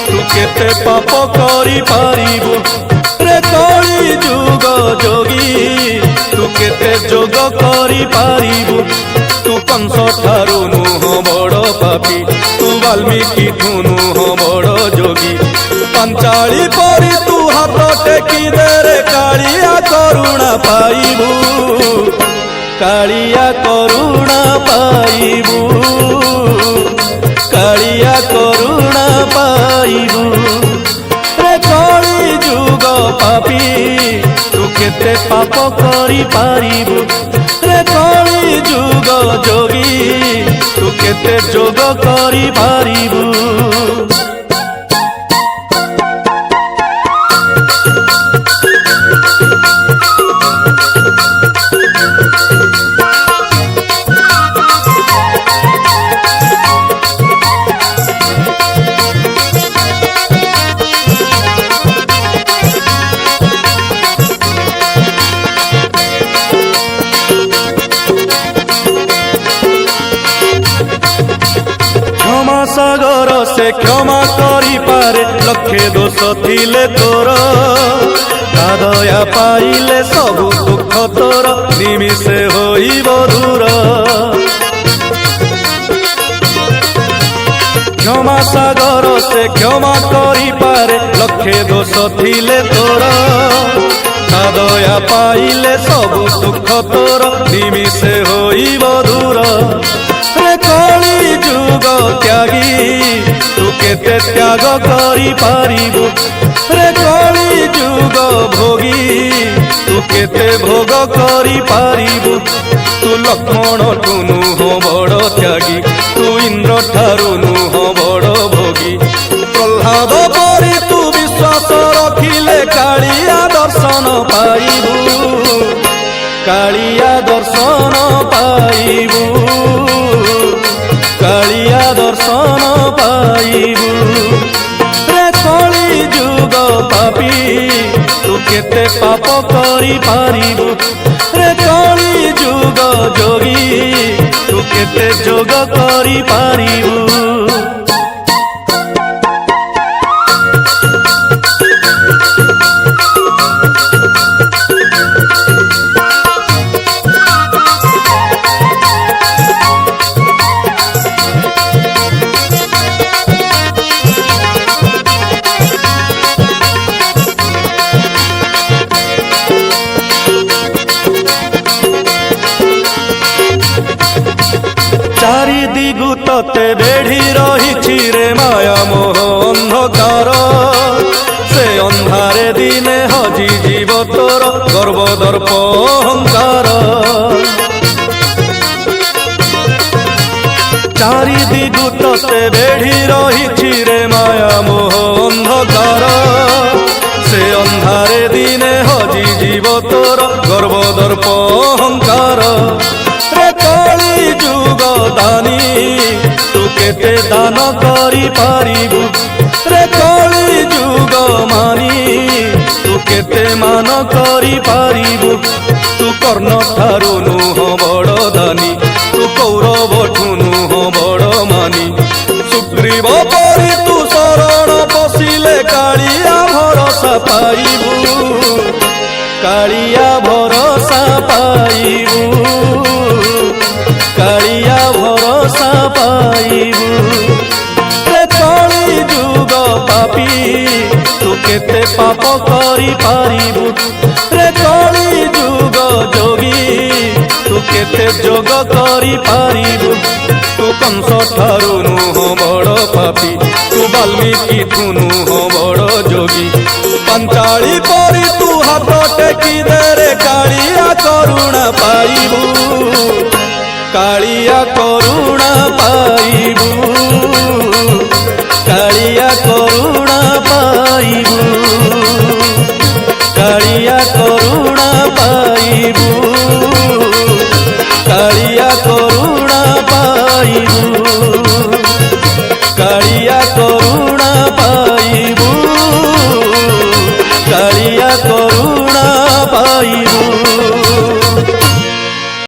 तू केते पाप करी पारिबु रे कली जुग जोगी तू केते जोग करी पारिबु तू कंस ठारू नुह बड़ पापी तू वाल्मीकि ठू नुह बड़ जोगी पंचाली परी तू हाथ टेकी दे रे कालिया करुणा पाइबू कालिया करुणा पाइबू कालिया करुणा पाइबू रे कली जुग पापी तू केते पाप करी पारिबू रे कली जुग जोगी तू केते जोग करी पारिबू। क्षमा सागर से क्षमा करी पारे लक्षे दोष थिले तोर दया पाइले सबु दुख तोर निमिषे होइब दूर क्षमा सागर से क्षमा करी पारे लक्षे दोष थिले तोर दया पाइले सबु दुख तोर निमिषे होइब दूर रे कली जुग त्यागी तू केते त्याग करी पारिबू रे कली जुग भोगी तू केते भोग करी पारिबू तू लक्ष्मण ठू नुह बड़ त्यागी तू इंद्र ठारू नुह बड़ भोगी प्रह्लाद परी तू विश्वास रखिले कालिया दर्शन पाइबू कालिया दर्शन पाइबू कालिया दर्शन पाइबू रे कली जुग पापी तू केते पाप करी पारिबू रे कली जुग जोगी तू केते जोग करी पारिबू। चारि दिगु तते बेढ़ी रही रे माया मोह अंधकार से अंधारे दिने हजी जीव तोर गर्व दर्प अहंकार चारि दिगु तते बेढ़ी रही रे माया मोह अंधकार से अंधारे दिने हजी जीव तोर गर्व दर्प अहंकार रे कली जुग दानी तू केते दान करी पारिबू रे कली जुग मानी तू केते मान करी पारिबू तू कर्ण ठारू नुह बड़ दानी तू कौरव ठू नुह बड़ मानी सुग्रीव परी तू शरण पशिले कालिया भरोसा पाइबू कालिया भरोसा पाइबू कालिया भरोसा पाइबू रे कली जुग पापी तू केते पाप करी पारिबू रे कली जुग जोगी तू केते जोग करी पारिबू तू कंस ठारू नुह बड़ पापी तू वाल्मीकि ठू नुह बड़ जोगी पंचाली परी तू हाथ टेकी दे रे कालिया करुणा पाइबू कालिया करुणा पाइबू कालिया करुणा पाइबू कालिया करुणा पाइबू कालिया करुणा पाइबू कालिया करुणा पाइबू कालिया करुणा पाइबू।